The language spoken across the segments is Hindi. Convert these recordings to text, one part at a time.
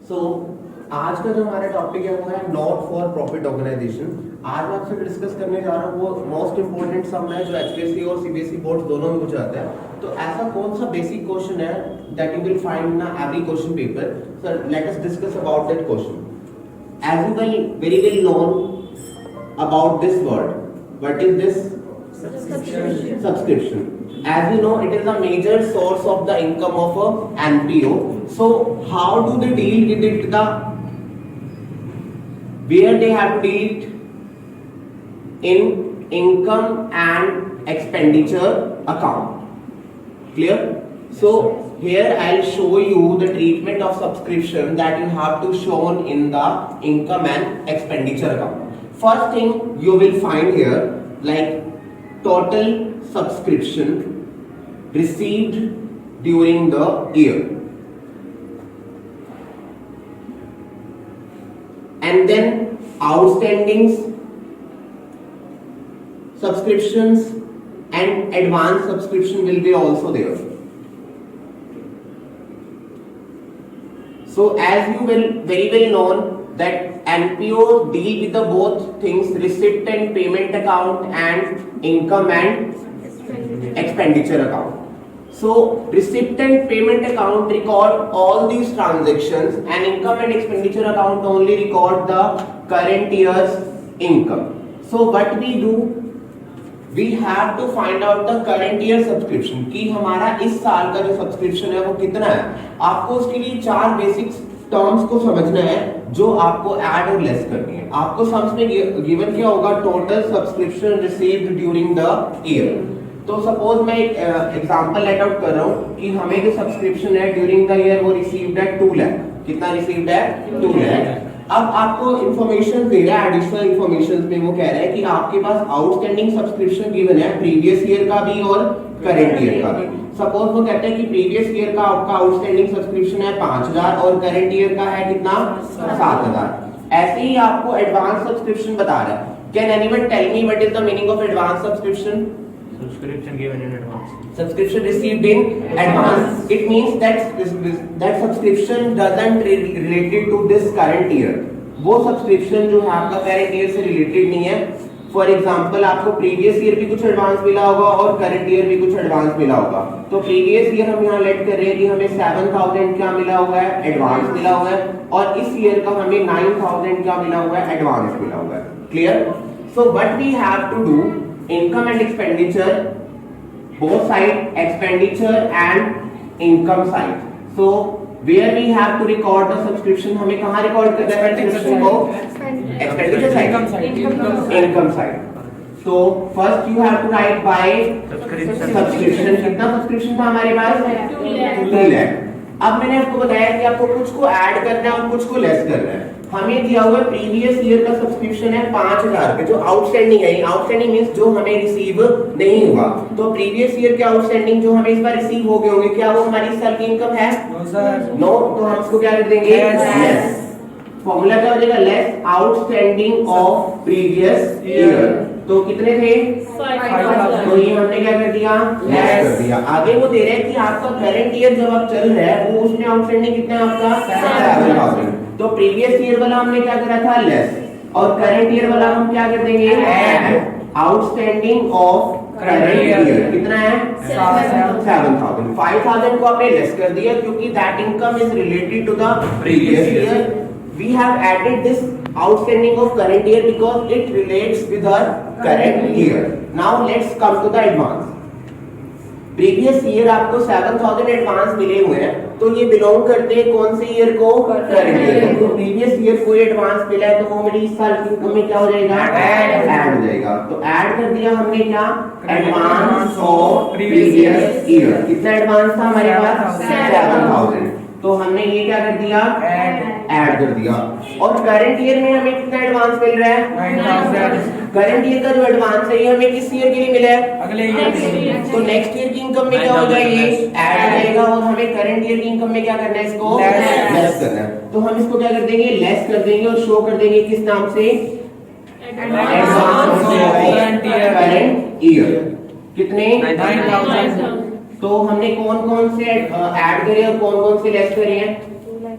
सो आज का जो हमारा टॉपिक है वो है नॉट फॉर प्रॉफिट ऑर्गेनाइजेशन। आज मैं आपसे डिस्कस करने जा रहा हूँ वो मोस्ट इंपॉर्टेंट सम है जो एचपीएससी और सीबीएसई बोर्ड दोनों में पूछा जाता है। तो ऐसा कौन सा बेसिक क्वेश्चन है that you will find in every question paper. Sir let us discuss about that question. As you very well known about this word, what is this? Subscription. As you know, it is a major source of the income of a NPO. So, how do they deal with it? Where they have to deal it in income and expenditure account. Clear? So, here I'll show you the treatment of subscription that you have to show in the income and expenditure account. First thing you will find here, like total subscription received during the year, and then outstanding subscriptions and advance subscription will be also there. So as you will very well known that NPO deal with the both things, receipt and payment account and income and expenditure account. So receipt and payment account record all these transactions and income and expenditure account only record the current year's income. So what we do, we have to find out the current year subscription कि हमारा इस साल का जो सब्सक्रिप्शन है वो कितना है। आपको उसके लिए चार बेसिक टर्म्स को समझना है जो आपको ऐड और लेस करनी है। आपको सम्स में गिवन क्या होगा? Total subscription received during the year. तो सपोज मैं एक एग्जांपल लेट आउट कर रहा हूं कि हमें जो सब्सक्रिप्शन है ड्यूरिंग द ईयर वो रिसीव्ड है 2 लाख। कितना रिसीव्ड है? 2 लाख। अब आपको इंफॉर्मेशन दे रहा है, एडिशनल इंफॉर्मेशन में वो कह रहा है कि आपके पास आउटस्टैंडिंग सब्सक्रिप्शन गिवन है प्रीवियस ईयर का भी और करंट ईयर का भी। सपोज वो कहते हैं कि प्रीवियस ईयर का आपका आउटस्टैंडिंग सब्सक्रिप्शन है 5000 और करंट ईयर का है कितना? 7000। ऐसे ही आपको एडवांस सब्सक्रिप्शन बता रहा है। Can anyone tell me what is the meaning of advance subscription? Subscription given in advance. Subscription received in advance. It means that subscription doesn't related to this current year. वो सब्सक्रिप्शन जो है आपका करंट ईयर से रिलेटेड नहीं है। फॉर एग्जांपल आपको प्रीवियस ईयर भी कुछ एडवांस मिला होगा और करंट ईयर भी कुछ एडवांस मिला होगा। तो प्रीवियस ईयर हम यहाँ लेट कर रहे हैं कि हमें 7000 क्या मिला हुआ है? एडवांस मिला हुआ है। और इस ईयर का हमें 9000 क्या मिला हुआ है? एडवांस मिला हुआ है। Clear? So what we have to do, income and expenditure, both side, expenditure and income side. So where we have to record the subscription, हमें कहाँ रिकॉर्ड करना है subscription को? Expenditure side, income side. So first you have to write by subscription. कितना subscription था हमारे पास? 2 लाख। अब मैंने आपको बताया कि आपको कुछ को ऐड करना है और कुछ को लेस करना है। हमें दिया हुआ प्रीवियस ईयर का सब्सक्रिप्शन है 5000 पे, जो आउटस्टैंडिंग है। आउटस्टैंडिंग मींस जो हमें रिसीव नहीं हुआ। तो प्रीवियस ईयर के आउटस्टैंडिंग जो हमें इस बार रिसीव हो गए होंगे, क्या वो हमारी इस साल की इनकम है? नो। तो हम इसको क्या कर देंगे? लेस। फॉर्मूला क्या हो जाएगा? Less outstanding of previous year. तो कितने थे? 5000। तो ये हमने क्या कर दिया? लेस कर दिया। आगे वो दे रहे हैं कि आपका करंट ईयर जब आप चल रहा है वो उसमें आउटस्टैंडिंग कितना है आपका? 7000। तो प्रीवियस ईयर वाला हमने क्या करा था? लेस। और करंट ईयर वाला हम क्या कर देंगे? Add. Outstanding of current year कितना है? 7000। 5000 को आपने लेस कर दिया क्योंकि that income is related to the previous year. We have added this outstanding of current year because it relates with our current year. Now let's come to the advance. Previous year आपको 7000 एडवांस मिले हुए हैं, तो ये बिलोंग करते हैं कौन से ईयर को? Current year. तो प्रीवियस ईयर कोई एडवांस मिला है तो वो मेरी इस साल की इनकम में क्या हो जाएगा? ऐड हो जाएगा। तो ऐड कर दिया हमने क्या? Advance of previous year. कितना एडवांस था हमारे पास? 7000। तो हमने ये क्या कर दिया? ऐड कर दिया। और करंट ईयर में हमें कितना एडवांस मिल रहा है? 9000। करंट ईयर का जो एडवांस है ये हमें किस ईयर के लिए मिला है? अगले ईयर। तो नेक्स्ट ईयर की इनकम में क्या हो जाएगी? ऐड हो जाएगा। और हमें करंट ईयर की इनकम में क्या करना है? इसको लेस करना है। तो हम इसको क्या कर देंगे? लेस कर देंगे और शो कर देंगे किस नाम से? Advance current year. कितने? 9000। तो हमने कौन कौन से ऐड करे और कौन कौन से लेस करे हैं?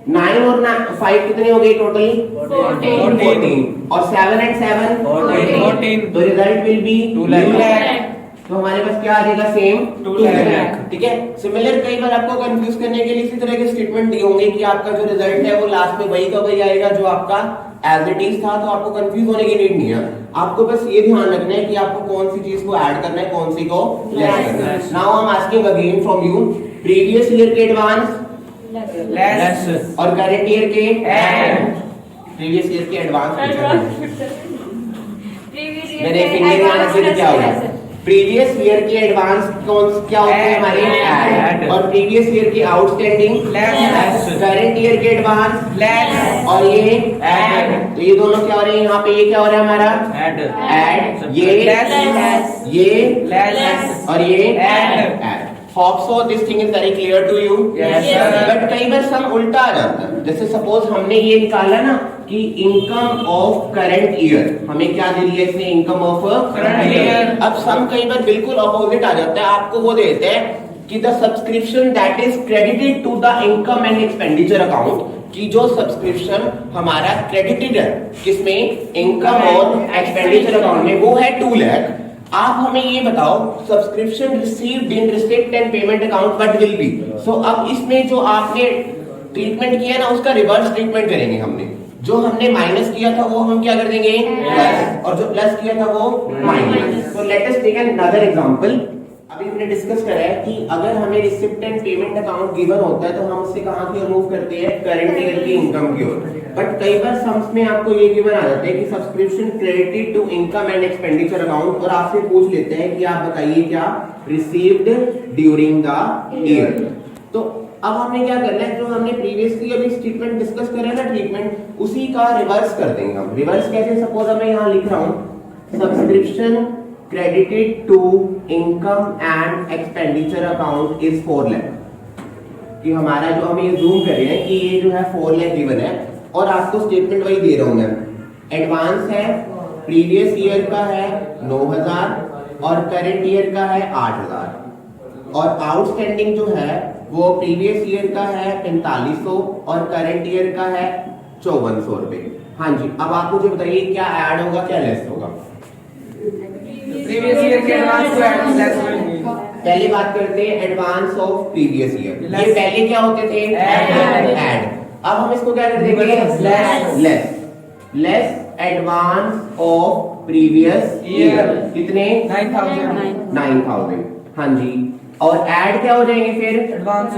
9 और 5 कितने हो गए टोटल? 14 और 7 एंड 7 14 तो रिजल्ट विल बी 2 लाख। तो हमारे पास क्या आ जाएगा? सेम 2 2 लाख। लाख। ठीक है। सिमिलर कई बार आपको कंफ्यूज करने के लिए इसी तरह के स्टेटमेंट दिए होंगे कि आपका जो रिजल्ट है वो लास्ट में वही का वही आएगा जो आपका एज इट इज था, तो आपको कंफ्यूज होने की नीड नहीं है। आपको बस ये ध्यान रखना है कि आपको कौन सी चीज को ऐड करना है, कौन सी को लेस करना है। Now I am asking again from you, previous year के एडवांस लेस और करंट ईयर के ऐड। प्रीवियस ईयर के एडवांस प्रीवियस मैंने फिंगर यहाँ से क्या होगा? प्रीवियस ईयर के एडवांस कौन क्या होते हैं हमारे? ऐड। और प्रीवियस ईयर के आउटस्टैंडिंग लेस। करंट ईयर के एडवांस लेस और ये ऐड। तो ये दोनों क्या हो रहे हैं? यहाँ पे ये क्या हो रहा है हमारा? ऐड। ऐड। ये लेस ये लेस और ये add. Add. Hope so this thing is very clear to you. Yes, sir. But कई बार सम उल्टा आ जाता है। जैसे सपोज हमने ये निकाला ना कि इनकम ऑफ करंट ईयर, हमें क्या दे दिया इसने? Income of Current year। अब सम कई बार बिल्कुल अपोजिट आ जाता है, आपको वो देते हैं कि the subscription that is credited to the income and expenditure account, कि जो सब्सक्रिप्शन हमारा क्रेडिटेड है किसमें? इनकम और एक्सपेंडिचर अकाउंट में, वो है 2 लाख। आप हमें ये बताओ subscription received in receipt and payment account what will be? So अब इसमें जो आपने ट्रीटमेंट किया ना उसका रिवर्स ट्रीटमेंट करेंगे हमने। जो हमने माइनस किया था वो हम क्या कर देंगे? प्लस। और जो प्लस किया था वो माइनस। तो let us take another example. अभी हमने डिस्कस करा है कि अगर हमें receipt and payment account given होता है तो हम उससे कहां की ओर मूव करते हैं? करंट ईयर की इनकम की ओर। बट कई बार सम्स में आपको ये गिवन आ जाता है कि subscription credited to income and expenditure account, और आपसे पूछ लेते हैं कि आप बताइए क्या? Received during the year. तो अब हमें क्या करना है? जो हमने प्रीवियसली अभी स्टेटमेंट डिस्कस करा ना, ट्रीटमेंट, उसी का रिवर्स कर देंगे हम। रिवर्स कैसे? सपोज मैं यहाँ लिख रहा हूँ subscription credited to income and expenditure account is 4 lakh, कि हमारा जो हम ये जूम कर रहे हैं कि ये जो है 4 लाख गिवन है, और आपको स्टेटमेंट वही दे रहा हूं मैं। एडवांस है, प्रीवियस ईयर का है 9000 और करंट ईयर का है 8000, और आउटस्टैंडिंग जो है वो प्रीवियस ईयर का है 4500 और करंट ईयर का है 5400 रुपए। हाँ जी, अब आप मुझे बताइए क्या ऐड होगा क्या लेस होगा? प्रीवियस ईयर के एडवांस को ऐड लेस होंगे। पहले बात करते हैं एडवांस ऑफ प्रीवियस ईयर। ये पहले क्या होते थे? ऐड। अब हम इसको क्या कर देंगे? Less. Less advance of previous year कितने? 9000। हाँ जी, और ऐड क्या हो जाएंगे फिर? एडवांस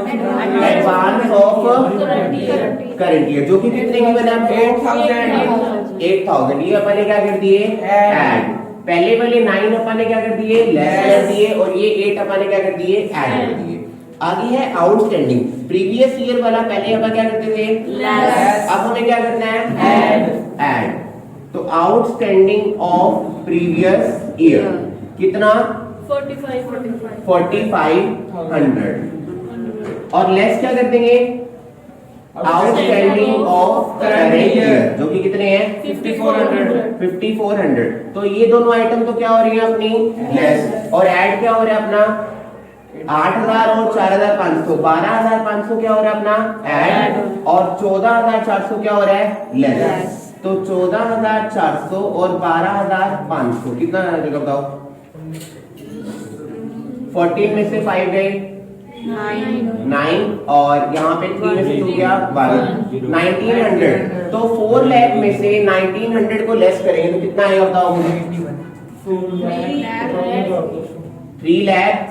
ऑफ करंट ईयर, जो कि कितने की बना? 8000। ये अपन ने क्या कर दिए? ऐड। पहले वाले 9 अपन ने क्या कर दिए? लेस कर दिए, और ये 8 अपन ने क्या कर दिए? ऐड कर दिए। आगे है आउटस्टैंडिंग। प्रीवियस ईयर वाला पहले अपन क्या करते थे? लेस। अब हमें क्या करना है? ऐड। तो आउटस्टैंडिंग ऑफ प्रीवियस ईयर कितना? 4500। और लेस क्या कर देंगे? आउटस्टैंडिंग ऑफ करंट ईयर, जो कि कितने हैं? 5400। तो ये दोनों आइटम तो क्या हो रही है अपनी? लेस। और ऐड क्या हो रहा है अपना? 8000 और 4500, 12500 क्या हो रहा है अपना? ऐड। और 14400 क्या हो रहा है? लेस। तो 14400 और 12500 कितना आ जाएगा बताओ? 14 में से 5 गए 9, और यहाँ पे 3 में से 2 गया 1, 1900। तो 4 लाख में से 1900 को लेस करेंगे तो कितना आएगा बताओ मुझे? 3 lakh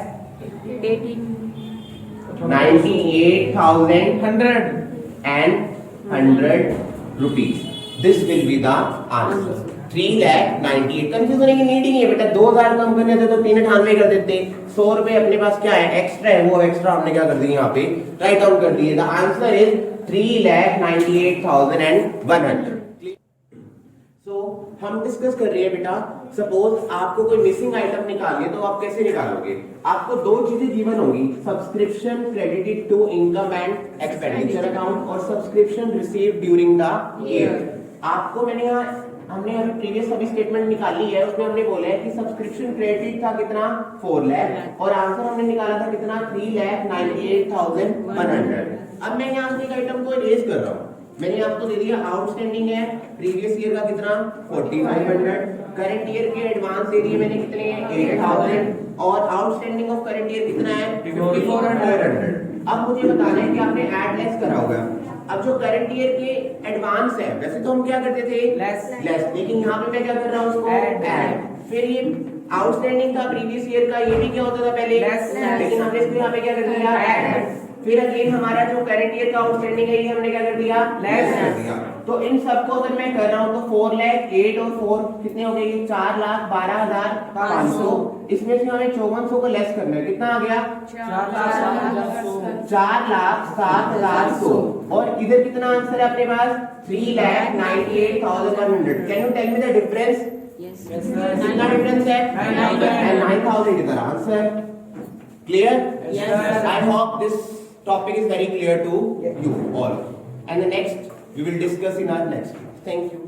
98,100 rupees. This will be the answer. 3,98,000। Confuse होने की नीड ही नहीं है बेटा। 2000 कम करने थे तो 398 कर देते। 100 रुपए अपने पास क्या है? एक्स्ट्रा है, वो एक्स्ट्रा हमने क्या कर दिए यहाँ पे? राइट डाउन कर दिए। The answer is 3,98,100। सो हम डिस्कस कर रहे हैं बेटा, सपोज आपको कोई मिसिंग आइटम निकालनी है तो आप कैसे निकालोगे? आपको दो चीजें गिवन होंगी, subscription credited to income and expenditure account और subscription received during the year. आपको हमने अभी प्रीवियस अभी स्टेटमेंट निकाली है, उसमें हमने बोला है कि सब्सक्रिप्शन क्रेडिट था कितना? 4 लाख, और आंसर हमने निकाला था कितना? 3,98,100। अब मैं यहाँ से एक आइटम को इरेज कर रहा हूँ। मैंने आपको दे दिया आउटस्टैंडिंग है प्रीवियस ईयर का कितना 4500, करंट ईयर के एडवांस दे दिए मैंने कितने हैं 8000 और आउटस्टैंडिंग ऑफ करंट ईयर कितना है 5400। अब मुझे बताना है कि आपने ऐड लेस करा होगा। अब जो करंट ईयर के एडवांस है वैसे तो हम क्या करते थे लेस, लेकिन यहाँ पे मैं क्या कर रहा हूँ उसको Add। फिर ये आउटस्टैंडिंग था प्रीवियस ईयर का, ये भी क्या होता था पहले Less। लेकिन हमने इसको यहाँ पे क्या कर दिया ऐड। फिर अगेन हमारा जो करंट ईयर का आउटस्टैंडिंग है ये हमने क्या कर दिया लेस कर दिया। तो इन सबको अगर मैं कर रहा हूँ तो 4 लाख 8 और 4 कितने हो गए, 4,12,500। इसमें से हमें 5400 को लेस करना है, कितना आ गया 4,07,100। और इधर कितना आंसर है अपने पास 3,98,100। Can you tell me the difference? कितना डिफरेंस है 9,000 इधर answer. Clear? Yes. I hope this topic is very clear to you all. And the next we will discuss in our next class. Thank you.